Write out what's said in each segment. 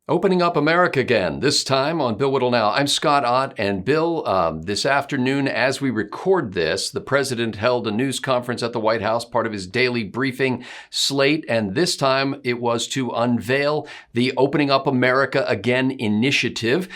Opening up America again, this time on Bill Whittle Now. I'm Scott Ott, and Bill, this afternoon as we record this, the president held a news conference at the White House, part of his daily briefing slate, and this time it was to unveil the Opening Up America Again initiative.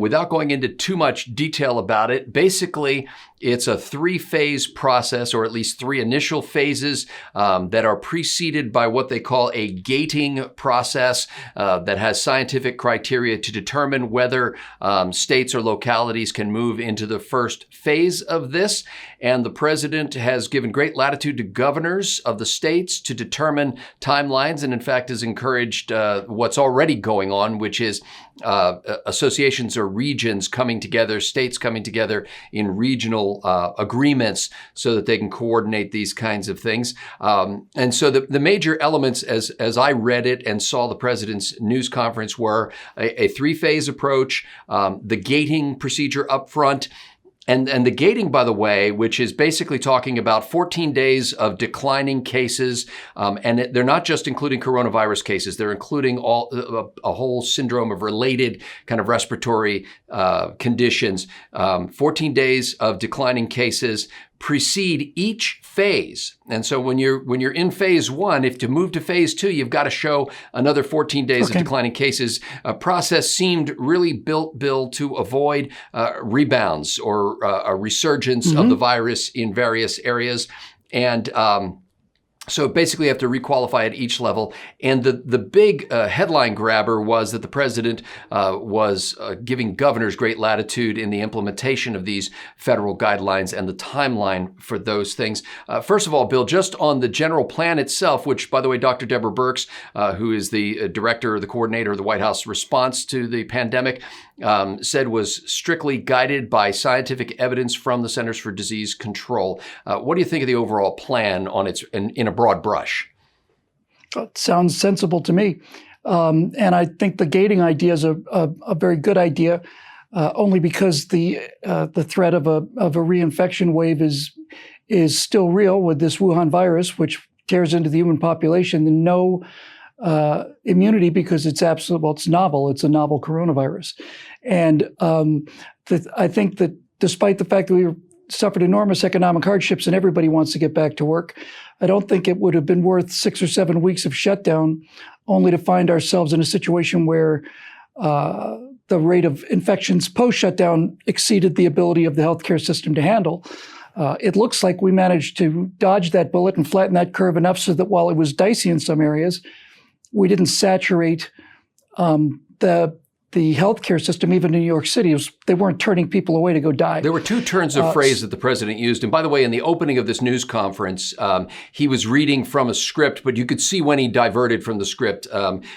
Without going into too much detail about it, basically, it's a three-phase process, or at least three initial phases that are preceded by what they call a gating process that has scientific criteria to determine whether states or localities can move into the first phase of this. And the president has given great latitude to governors of the states to determine timelines, and in fact has encouraged what's already going on, which is associations or regions coming together, states coming together in regional agreements so that they can coordinate these kinds of things. And so the major elements, as I read it and saw the president's news conference, were a three-phase approach, the gating procedure up front. And the gating, by the way, which is basically talking about 14 days of declining cases, and they're not just including coronavirus cases, they're including a whole syndrome of related kind of respiratory conditions. 14 days of declining cases precede each phase. And so when you're in phase one, if to move to phase two, you've got to show another 14 days of declining cases. A process seemed really built, Bill, to avoid rebounds or a resurgence of the virus in various areas. And so basically you have to requalify at each level. And the big headline grabber was that the president was giving governors great latitude in the implementation of these federal guidelines and the timeline for those things. First of all, Bill, just on the general plan itself, which, by the way, Dr. Deborah Birx, who is the director or the coordinator of the White House response to the pandemic, said was strictly guided by scientific evidence from the Centers for Disease Control. What do you think of the overall plan on its in a broad brush? It sounds sensible to me. And I think the gating idea is a very good idea, only because the threat of a reinfection wave is still real with this Wuhan virus, which tears into the human population, and no immunity because it's novel. It's a novel coronavirus. And I think that despite the fact that we suffered enormous economic hardships and everybody wants to get back to work, I don't think it would have been worth 6 or 7 weeks of shutdown only to find ourselves in a situation where the rate of infections post-shutdown exceeded the ability of the healthcare system to handle. It looks like we managed to dodge that bullet and flatten that curve enough so that while it was dicey in some areas, we didn't saturate the healthcare system. Even in New York City, they weren't turning people away to go die. There were two turns of phrase that the president used. And by the way, in the opening of this news conference, he was reading from a script, but you could see when he diverted from the script,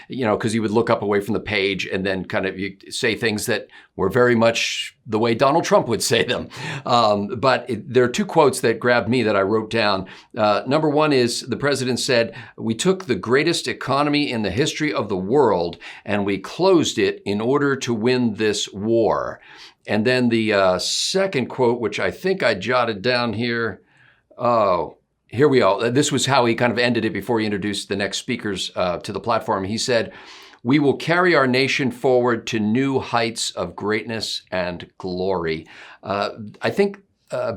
because he would look up away from the page and then kind of say things that were very much the way Donald Trump would say them. But there are two quotes that grabbed me that I wrote down. Number one is the president said, "We took the greatest economy in the history of the world and we closed it in order to win this war." And then the second quote, which I think I jotted down here. Oh, here we go. This was how he kind of ended it before he introduced the next speakers to the platform. He said, "We will carry our nation forward to new heights of greatness and glory." I think,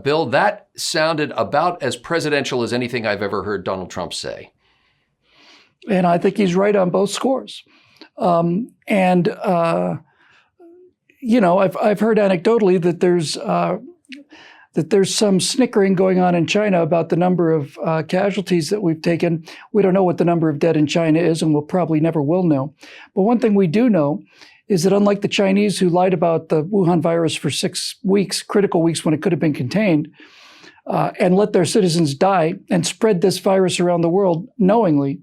Bill, that sounded about as presidential as anything I've ever heard Donald Trump say. And I think he's right on both scores. I've heard anecdotally that there's some snickering going on in China about the number of casualties that we've taken. We don't know what the number of dead in China is, and we'll probably never will know. But one thing we do know is that unlike the Chinese who lied about the Wuhan virus for 6 weeks, critical weeks when it could have been contained, and let their citizens die and spread this virus around the world knowingly,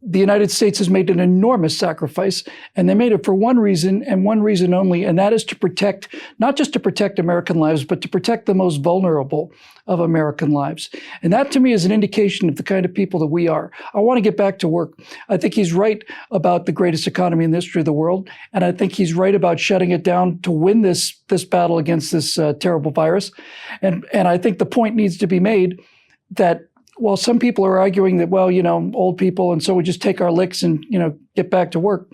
the United States has made an enormous sacrifice, and they made it for one reason and one reason only, and that is to protect, not just to protect American lives, but to protect the most vulnerable of American lives. And that to me is an indication of the kind of people that we are. I want to get back to work. I think he's right about the greatest economy in the history of the world, and I think he's right about shutting it down to win this battle against this terrible virus. And I think the point needs to be made that while some people are arguing that, well, old people, and so we just take our licks and, get back to work.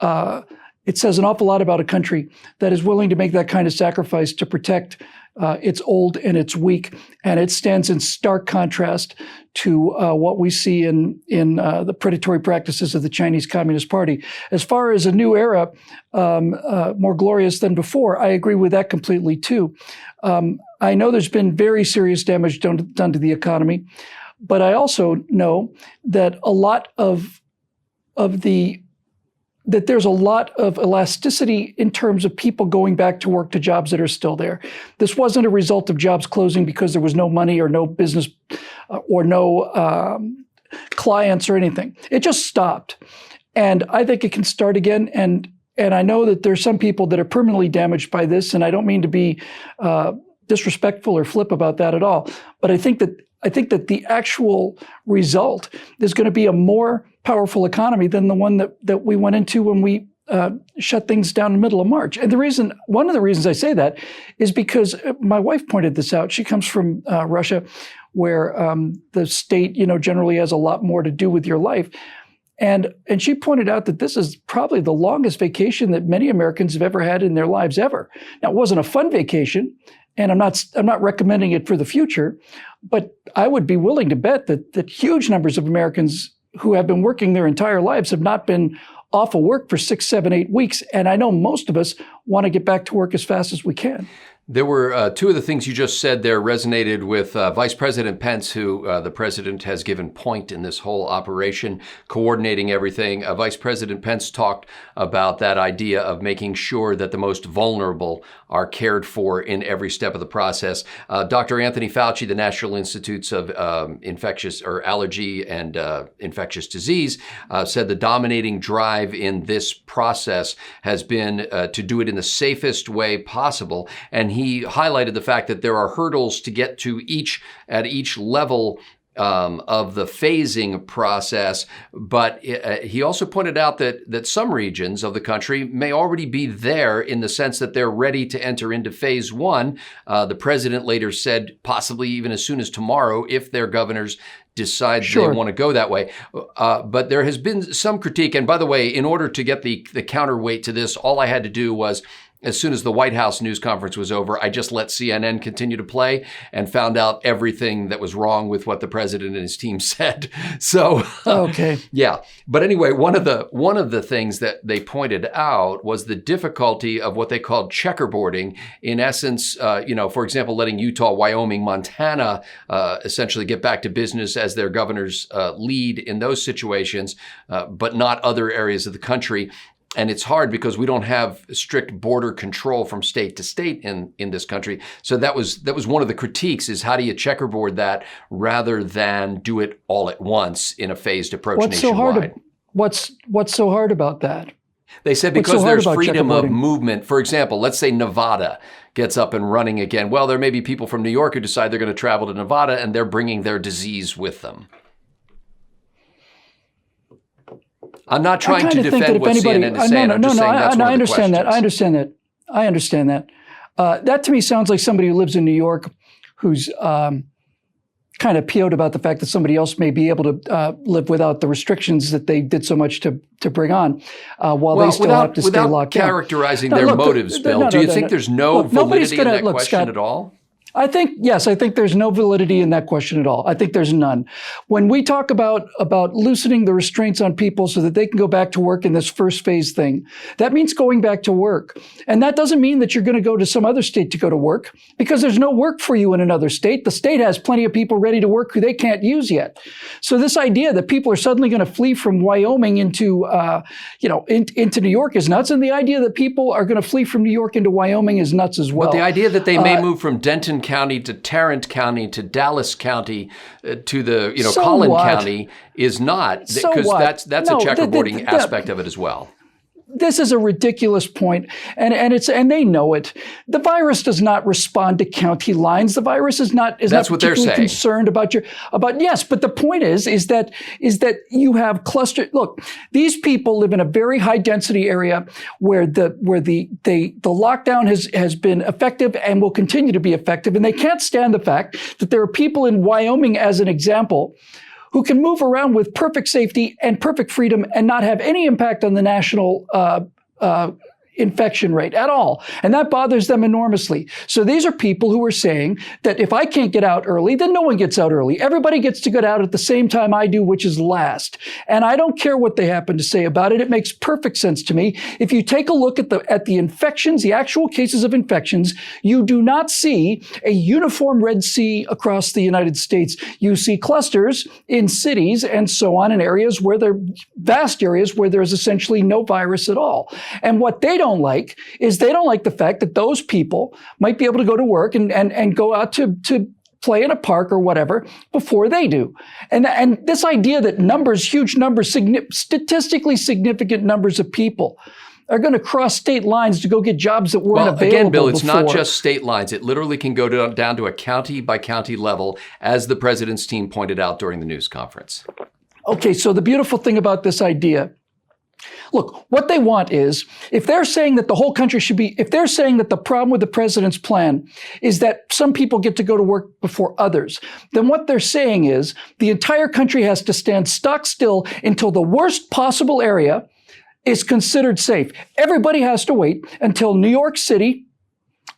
it says an awful lot about a country that is willing to make that kind of sacrifice to protect its old and its weak. And it stands in stark contrast to what we see in the predatory practices of the Chinese Communist Party. As far as a new era, more glorious than before, I agree with that completely too. I know there's been very serious damage done to the economy, but I also know that that there's a lot of elasticity in terms of people going back to work to jobs that are still there. This wasn't a result of jobs closing because there was no money or no business or no clients or anything. It just stopped. And I think it can start again. And I know that there's some people that are permanently damaged by this, and I don't mean to be disrespectful or flip about that at all. But I think that the actual result is going to be a more powerful economy than the one that we went into when we shut things down in the middle of March. And one of the reasons I say that is because my wife pointed this out. She comes from Russia, where the state, generally has a lot more to do with your life. And she pointed out that this is probably the longest vacation that many Americans have ever had in their lives ever. Now, it wasn't a fun vacation, and I'm not recommending it for the future, but I would be willing to bet that huge numbers of Americans who have been working their entire lives have not been off of work for 6, 7, 8 weeks. And I know most of us want to get back to work as fast as we can. There were two of the things you just said there resonated with Vice President Pence, who the president has given point in this whole operation, coordinating everything. Vice President Pence talked about that idea of making sure that the most vulnerable are cared for in every step of the process. Dr. Anthony Fauci, the National Institutes of Allergy and Infectious Disease, said the dominating drive in this process has been to do it in the safest way possible. And he highlighted the fact that there are hurdles to get to at each level of the phasing process. But he also pointed out that some regions of the country may already be there in the sense that they're ready to enter into phase one. The president later said possibly even as soon as tomorrow if their governors decide they want to go that way. But there has been some critique. And by the way, in order to get the counterweight to this, all I had to do was, as soon as the White House news conference was over, I just let CNN continue to play and found out everything that was wrong with what the president and his team said. So, okay. Yeah. But anyway, one of the things that they pointed out was the difficulty of what they called checkerboarding. In essence, for example, letting Utah, Wyoming, Montana essentially get back to business as their governors lead in those situations, but not other areas of the country. And it's hard because we don't have strict border control from state to state in this country. So that was one of the critiques, is how do you checkerboard that rather than do it all at once in a phased approach nationwide? What's so hard about that? They said because there's freedom of movement. For example, let's say Nevada gets up and running again. Well, there may be people from New York who decide they're going to travel to Nevada and they're bringing their disease with them. I'm not trying to defend what CNN is saying. I'm just saying that's one of the questions. I understand that. That to me sounds like somebody who lives in New York who's kind of PO'd about the fact that somebody else may be able to live without the restrictions that they did so much to bring on while they still have to stay locked down. Without characterizing their motives, Bill, do you think there's no validity in that question at all? I think there's no validity in that question at all. I think there's none. When we talk about loosening the restraints on people so that they can go back to work in this first phase thing, that means going back to work. And that doesn't mean that you're going to go to some other state to go to work, because there's no work for you in another state. The state has plenty of people ready to work who they can't use yet. So this idea that people are suddenly going to flee from Wyoming into New York is nuts. And the idea that people are going to flee from New York into Wyoming is nuts as well. But the idea that they may move from Denton County to Tarrant County to Dallas County to the Collin County is not, because that's a checkerboarding aspect of it as well. This is a ridiculous point, and they know it. The virus does not respond to county lines. The virus is not particularly concerned about yes. But the point is that you have cluster. Look, these people live in a very high density area where the lockdown has been effective and will continue to be effective, and they can't stand the fact that there are people in Wyoming, as an example, who can move around with perfect safety and perfect freedom and not have any impact on the national infection rate at all. And that bothers them enormously. So these are people who are saying that if I can't get out early, then no one gets out early. Everybody gets to get out at the same time I do, which is last. And I don't care what they happen to say about it. It makes perfect sense to me. If you take a look at the infections, the actual cases of infections, you do not see a uniform Red Sea across the United States. You see clusters in cities and so on in areas where vast areas where there is essentially no virus at all. And what they don't like is they don't like the fact that those people might be able to go to work and go out to play in a park or whatever before they do. And this idea that huge numbers, statistically significant numbers of people are going to cross state lines to go get jobs that weren't available again, Bill, it's before. not just state lines. It literally can go down to a county by county level, as the president's team pointed out during the news conference. Okay, so the beautiful thing about this idea, look, what they want is, if they're saying that the whole country if they're saying that the problem with the president's plan is that some people get to go to work before others, then what they're saying is the entire country has to stand stock still until the worst possible area is considered safe. Everybody has to wait until New York City,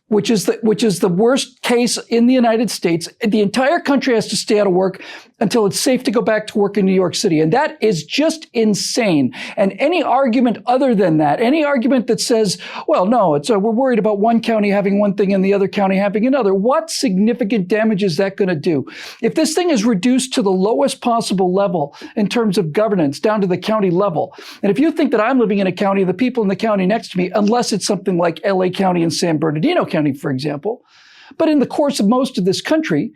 which is the worst case in the United States. The entire country has to stay out of work until it's safe to go back to work in New York City. And that is just insane. And any argument other than that, any argument that says, well, no, we're worried about one county having one thing and the other county having another, what significant damage is that going to do? If this thing is reduced to the lowest possible level in terms of governance, down to the county level, and if you think that I'm living in a county, the people in the county next to me, unless it's something like LA County and San Bernardino County, for example, but in the course of most of this country,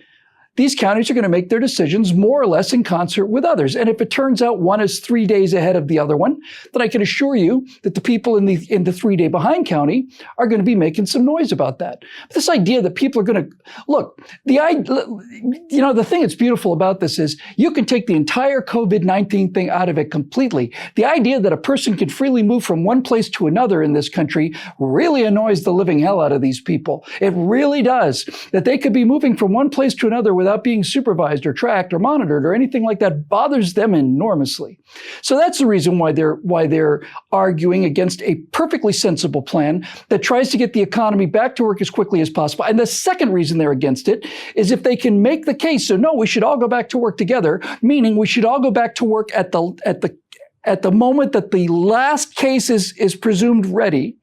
these counties are going to make their decisions more or less in concert with others. And if it turns out one is 3 days ahead of the other one, then I can assure you that the people in the 3 day behind county are going to be making some noise about that. But this idea that people are going to look, the thing that's beautiful about this is you can take the entire COVID-19 thing out of it completely. The idea that a person can freely move from one place to another in this country really annoys the living hell out of these people. It really does. That they could be moving from one place to another without being supervised or tracked or monitored or anything like that bothers them enormously. So that's the reason why they're arguing against a perfectly sensible plan that tries to get the economy back to work as quickly as possible. And the second reason they're against it is if they can make the case, so no, we should all go back to work together, meaning we should all go back to work at the moment that the last case is presumed ready,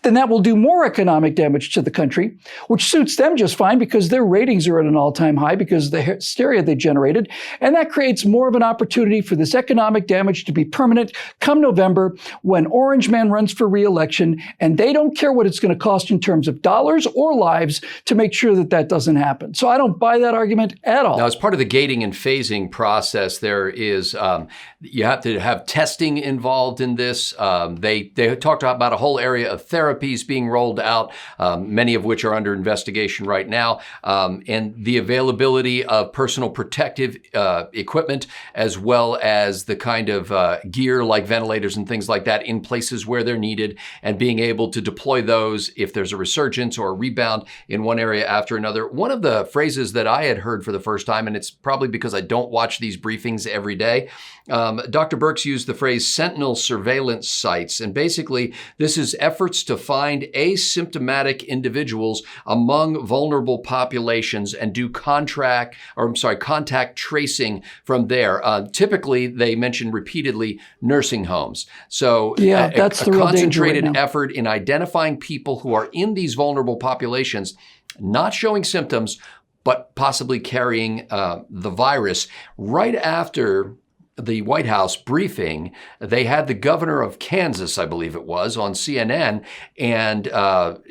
then that will do more economic damage to the country, which suits them just fine because their ratings are at an all-time high because of the hysteria they generated. And that creates more of an opportunity for this economic damage to be permanent come November when Orange Man runs for re-election, and they don't care what it's going to cost in terms of dollars or lives to make sure that that doesn't happen. So I don't buy that argument at all. Now, as part of the gating and phasing process, there is, you have to have testing involved in this. They talked about a whole area of therapies being rolled out, many of which are under investigation right now, and the availability of personal protective equipment, as well as the kind of gear like ventilators and things like that in places where they're needed, and being able to deploy those if there's a resurgence or a rebound in one area after another. One of the phrases that I had heard for the first time, and it's probably because I don't watch these briefings every day, Dr. Birx used the phrase sentinel surveillance sites. And basically, this is efforts to find asymptomatic individuals among vulnerable populations and do contact tracing from there. Typically, they mention repeatedly nursing homes. So that's the real concentrated danger right now. effort in identifying people who are in these vulnerable populations, not showing symptoms, but possibly carrying the virus. Right after the White House briefing, they had the governor of Kansas, I believe it was, on CNN, and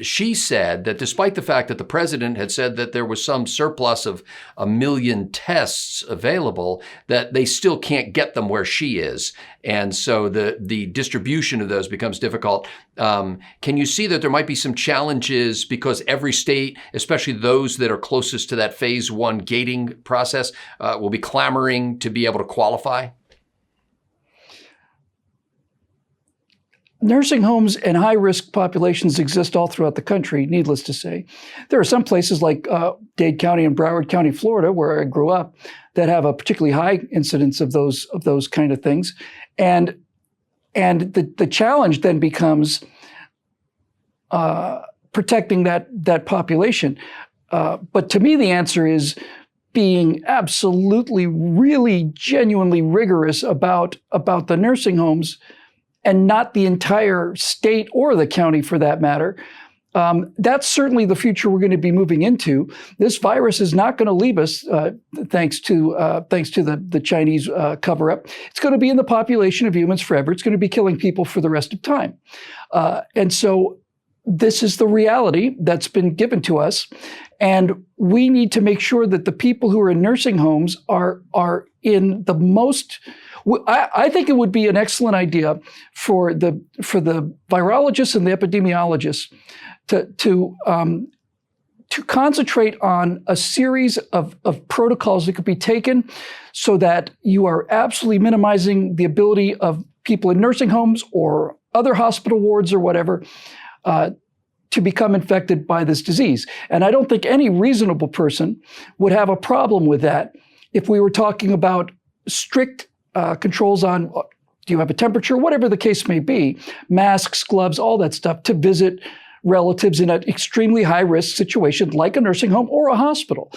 she said that despite the fact that the president had said that there was some surplus of 1 million tests available, that they still can't get them where she is. And so the distribution of those becomes difficult. Can you see that there might be some challenges because every state, especially those that are closest to that phase 1 gating process, will be clamoring to be able to qualify? nursing homes and high-risk populations exist all throughout the country, needless to say. There are some places like Dade County and Broward County, Florida, where I grew up, that have a particularly high incidence of those kind of things. And the challenge then becomes protecting that population. But to me, the answer is being absolutely, really, genuinely rigorous about the nursing homes, and not the entire state or the county for that matter. That's certainly the future we're going to be moving into. This virus is not going to leave us, thanks to the Chinese cover-up. It's going to be in the population of humans forever. It's going to be killing people for the rest of time. And so this is the reality that's been given to us. And we need to make sure that the people who are in nursing homes are in the most. I think it would be an excellent idea for the virologists and the epidemiologists to concentrate on a series of protocols that could be taken so that you are absolutely minimizing the ability of people in nursing homes or other hospital wards or whatever to become infected by this disease. And I don't think any reasonable person would have a problem with that if we were talking about strict controls on, do you have a temperature, whatever the case may be, masks, gloves, all that stuff, to visit relatives in an extremely high-risk situation like a nursing home or a hospital.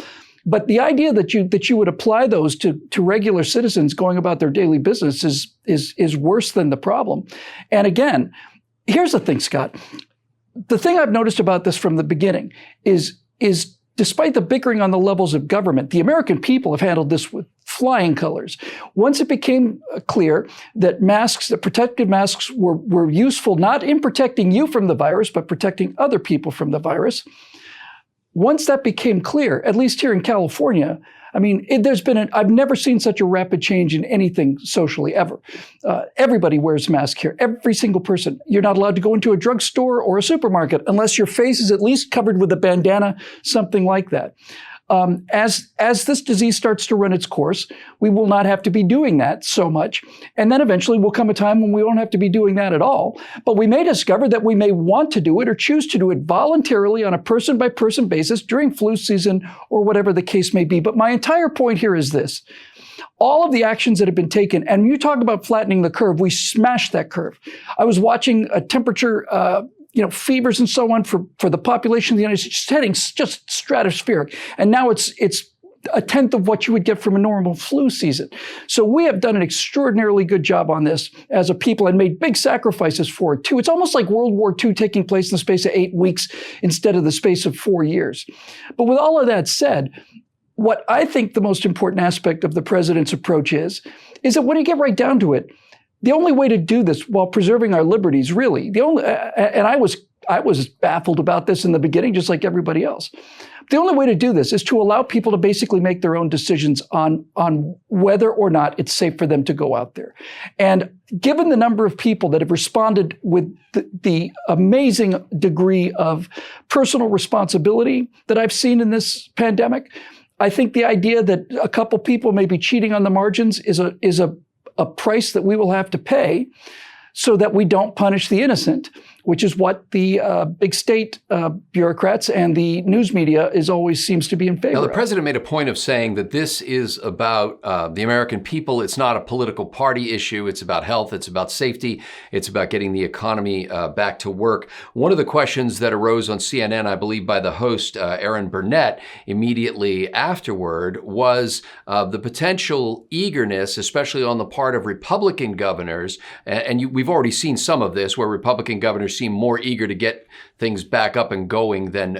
But the idea that you would apply those to regular citizens going about their daily business is worse than the problem. And again, here's the thing, Scott. The thing I've noticed about this from the beginning is despite the bickering on the levels of government, the American people have handled this with flying colors. Once it became clear that protective masks were useful not in protecting you from the virus, but protecting other people from the virus, once that became clear, at least here in California, I mean, I've never seen such a rapid change in anything socially ever. Everybody wears a mask here, every single person. You're not allowed to go into a drugstore or a supermarket unless your face is at least covered with a bandana, something like that. As this disease starts to run its course, we will not have to be doing that so much. And then eventually will come a time when we won't have to be doing that at all. But we may discover that we may want to do it or choose to do it voluntarily on a person-by-person basis during flu season or whatever the case may be. But my entire point here is this. All of the actions that have been taken, and you talk about flattening the curve, we smashed that curve. I was watching a temperature fevers and so on for the population of the United States, heading just stratospheric. And now it's a tenth of what you would get from a normal flu season. So we have done an extraordinarily good job on this as a people and made big sacrifices for it too. It's almost like World War II taking place in the space of 8 weeks instead of the space of 4 years. But with all of that said, what I think the most important aspect of the president's approach is that when you get right down to it, the only way to do this while preserving our liberties, really, and I was baffled about this in the beginning, just like everybody else. The only way to do this is to allow people to basically make their own decisions on whether or not it's safe for them to go out there. And given the number of people that have responded with the amazing degree of personal responsibility that I've seen in this pandemic, I think the idea that a couple people may be cheating on the margins is a price that we will have to pay so that we don't punish the innocent, which is what the big state bureaucrats and the news media always seems to be in favor of. Now, the president made a point of saying that this is about the American people. It's not a political party issue. It's about health. It's about safety. It's about getting the economy back to work. One of the questions that arose on CNN, I believe, by the host, Aaron Burnett, immediately afterward was the potential eagerness, especially on the part of Republican governors, we've already seen some of this, where Republican governors seem more eager to get things back up and going than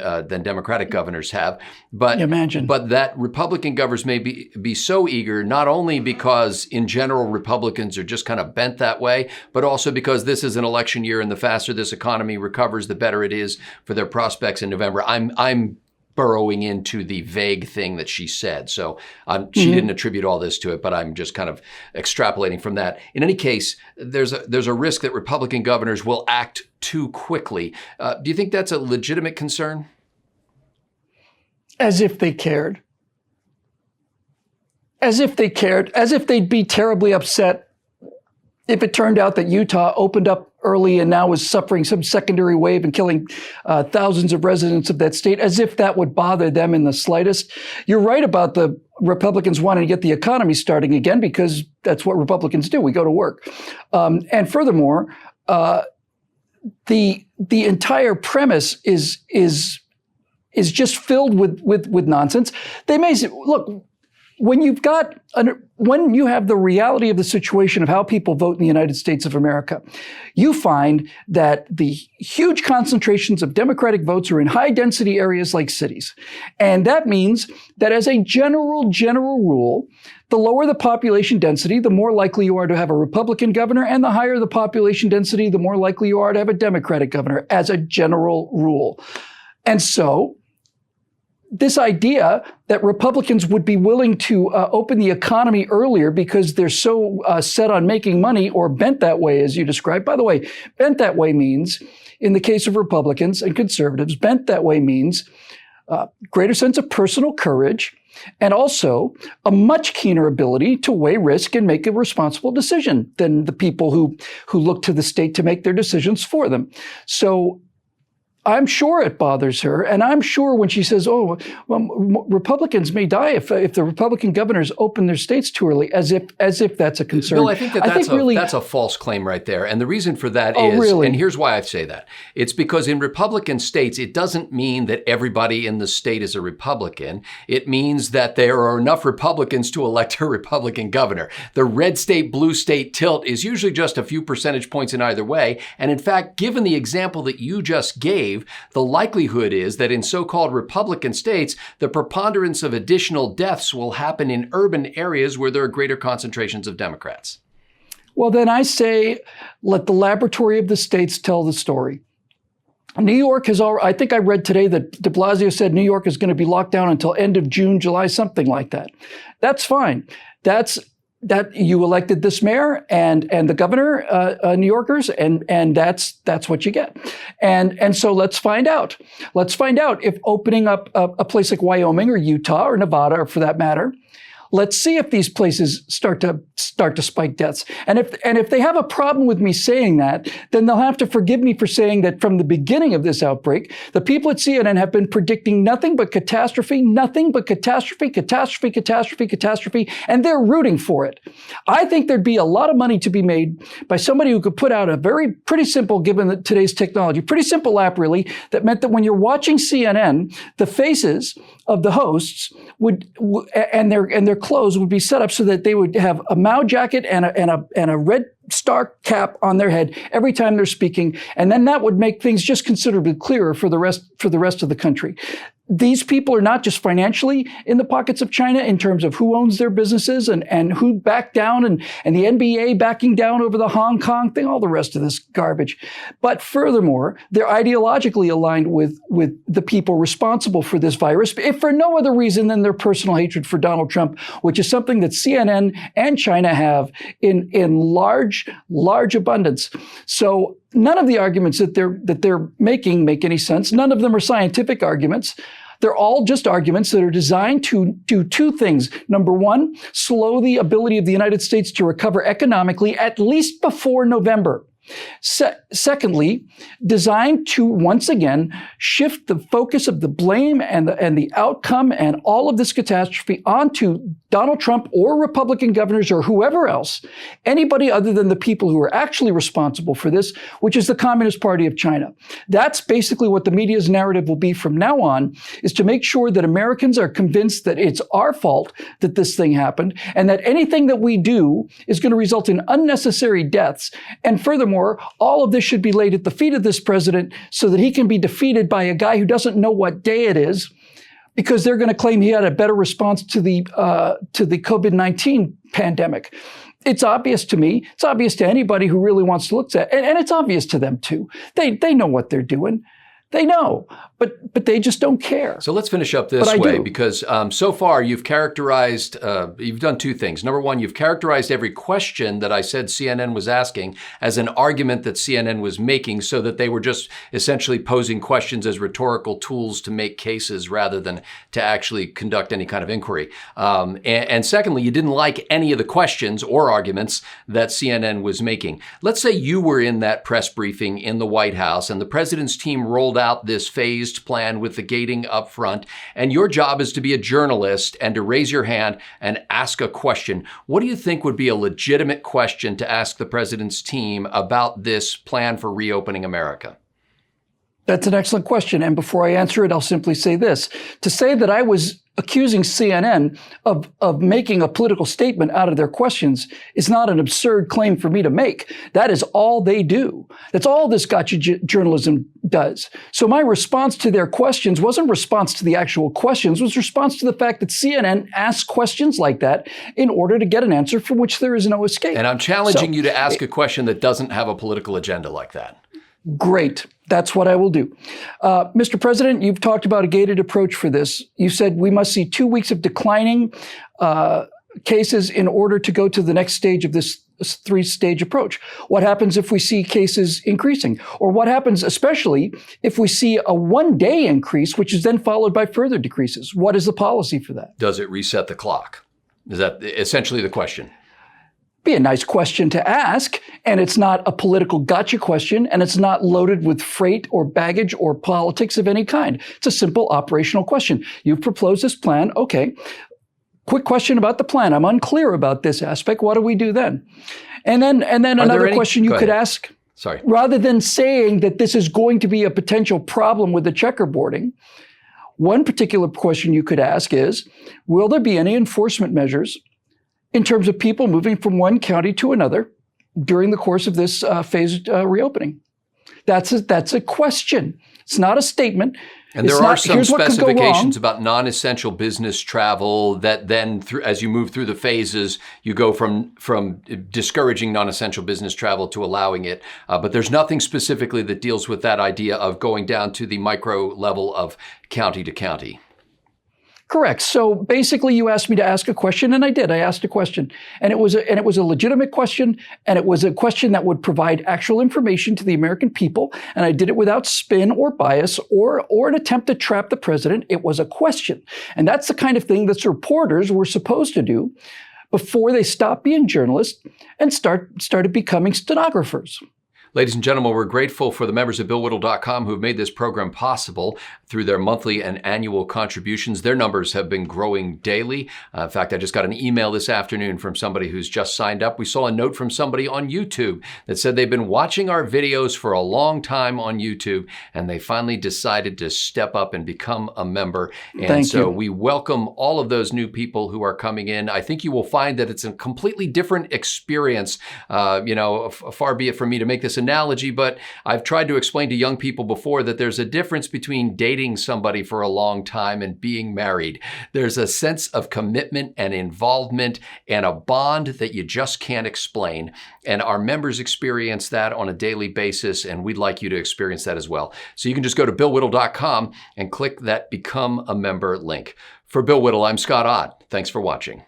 Democratic governors have. But that Republican governors may be so eager, not only because in general Republicans are just kind of bent that way, but also because this is an election year, and the faster this economy recovers, the better it is for their prospects in November. I'm burrowing into the vague thing that she said. So she didn't attribute all this to it, but I'm just kind of extrapolating from that. In any case, there's a risk that Republican governors will act too quickly. Do you think that's a legitimate concern? As if they cared. As if they cared. As if they'd be terribly upset if it turned out that Utah opened up early and now is suffering some secondary wave and killing thousands of residents of that state, as if that would bother them in the slightest. You're right about the Republicans wanting to get the economy starting again, because that's what Republicans do. We go to work. And furthermore, the entire premise is just filled with nonsense. They may say, look, when you have the reality of the situation of how people vote in the United States of America, you find that the huge concentrations of Democratic votes are in high density areas like cities. And that means that as a general rule, the lower the population density, the more likely you are to have a Republican governor, and the higher the population density, the more likely you are to have a Democratic governor, as a general rule. And so this idea that Republicans would be willing to open the economy earlier because they're so set on making money, or bent that way, as you described. By the way, bent that way means, in the case of Republicans and conservatives, bent that way means greater sense of personal courage, and also a much keener ability to weigh risk and make a responsible decision than the people who look to the state to make their decisions for them. So I'm sure it bothers her, and I'm sure when she says, "Oh, well, Republicans may die if the Republican governors open their states too early," as if that's a concern. Bill, I think that's a false claim right there, and the reason for that and here's why I say that. It's because in Republican states, it doesn't mean that everybody in the state is a Republican. It means that there are enough Republicans to elect a Republican governor. The red state, blue state tilt is usually just a few percentage points in either way, and in fact, given the example that you just gave, the likelihood is that in so-called Republican states, the preponderance of additional deaths will happen in urban areas where there are greater concentrations of Democrats. Well, then I say, let the laboratory of the states tell the story. New York has already, I think I read today that de Blasio said New York is going to be locked down until end of June, July, something like that. That's fine. That you elected this mayor and the governor, New Yorkers, and that's what you get. And so let's find out. Let's find out if opening up a place like Wyoming or Utah or Nevada, or for that matter, let's see if these places start to spike deaths. And if they have a problem with me saying that, then they'll have to forgive me for saying that from the beginning of this outbreak, the people at CNN have been predicting nothing but catastrophe, and they're rooting for it. I think there'd be a lot of money to be made by somebody who could put out a pretty simple, given today's technology, pretty simple app really, that meant that when you're watching CNN, the faces of the hosts and their clothes would be set up so that they would have a Mao jacket and a red star cap on their head every time they're speaking, and then that would make things just considerably clearer for the rest of the country. These people are not just financially in the pockets of China in terms of who owns their businesses and who backed down and the NBA backing down over the Hong Kong thing, all the rest of this garbage. But furthermore, they're ideologically aligned with the people responsible for this virus, if for no other reason than their personal hatred for Donald Trump, which is something that CNN and China have in large abundance. So none of the arguments that they're making make any sense. None of them are scientific arguments. They're all just arguments that are designed to do two things. Number one, slow the ability of the United States to recover economically, at least before November. Secondly, designed to once again shift the focus of the blame and the outcome and all of this catastrophe onto Donald Trump or Republican governors or whoever else, anybody other than the people who are actually responsible for this, which is the Communist Party of China. That's basically what the media's narrative will be from now on, is to make sure that Americans are convinced that it's our fault that this thing happened and that anything that we do is going to result in unnecessary deaths. And furthermore, all of this should be laid at the feet of this president so that he can be defeated by a guy who doesn't know what day it is, because they're going to claim he had a better response to the COVID-19 pandemic. It's obvious to me. It's obvious to anybody who really wants to look at it. And it's obvious to them too. They know what they're doing. They know, but they just don't care. So let's finish up this way, because so far you've characterized, you've done two things. Number one, you've characterized every question that I said CNN was asking as an argument that CNN was making, so that they were just essentially posing questions as rhetorical tools to make cases rather than to actually conduct any kind of inquiry. And secondly, you didn't like any of the questions or arguments that CNN was making. Let's say you were in that press briefing in the White House and the president's team rolled out this phased plan with the gating up front, and your job is to be a journalist and to raise your hand and ask a question. What do you think would be a legitimate question to ask the president's team about this plan for reopening America? That's an excellent question. And before I answer it, I'll simply say this. To say that I was accusing CNN of making a political statement out of their questions is not an absurd claim for me to make. That is all they do. That's all this gotcha journalism does. So my response to their questions wasn't response to the actual questions, was response to the fact that CNN asks questions like that in order to get an answer from which there is no escape. And I'm challenging you to ask a question that doesn't have a political agenda like that. Great. That's what I will do. Mr. President, you've talked about a gated approach for this. You said we must see 2 weeks of declining cases in order to go to the next stage of this three-stage approach. What happens if we see cases increasing? Or what happens especially if we see a one-day increase, which is then followed by further decreases? What is the policy for that? Does it reset the clock? Is that essentially the question? Be a nice question to ask, and it's not a political gotcha question, and it's not loaded with freight or baggage or politics of any kind. It's a simple operational question. You've proposed this plan. Okay. Quick question about the plan. I'm unclear about this aspect. What do we do then? And then another question you could ask. Sorry. Rather than saying that this is going to be a potential problem with the checkerboarding, one particular question you could ask is, will there be any enforcement measures in terms of people moving from one county to another during the course of this phased reopening? That's a question. It's not a statement. And there are some specifications about non-essential business travel that then, as you move through the phases, you go from discouraging non-essential business travel to allowing it. But there's nothing specifically that deals with that idea of going down to the micro level of county to county. Correct. So basically, you asked me to ask a question, and I did. I asked a question, and it was a legitimate question, and it was a question that would provide actual information to the American people. And I did it without spin or bias or an attempt to trap the president. It was a question, and that's the kind of thing that reporters were supposed to do before they stopped being journalists and started becoming stenographers. Ladies and gentlemen, we're grateful for the members of BillWhittle.com who have made this program possible through their monthly and annual contributions. Their numbers have been growing daily. In fact, I just got an email this afternoon from somebody who's just signed up. We saw a note from somebody on YouTube that said they've been watching our videos for a long time on YouTube, and they finally decided to step up and become a member. And so we welcome all of those new people who are coming in. I think you will find that it's a completely different experience. Far be it from me to make this analogy, but I've tried to explain to young people before that there's a difference between dating somebody for a long time and being married. There's a sense of commitment and involvement and a bond that you just can't explain. And our members experience that on a daily basis, and we'd like you to experience that as well. So you can just go to BillWhittle.com and click that Become a Member link. For Bill Whittle, I'm Scott Ott. Thanks for watching.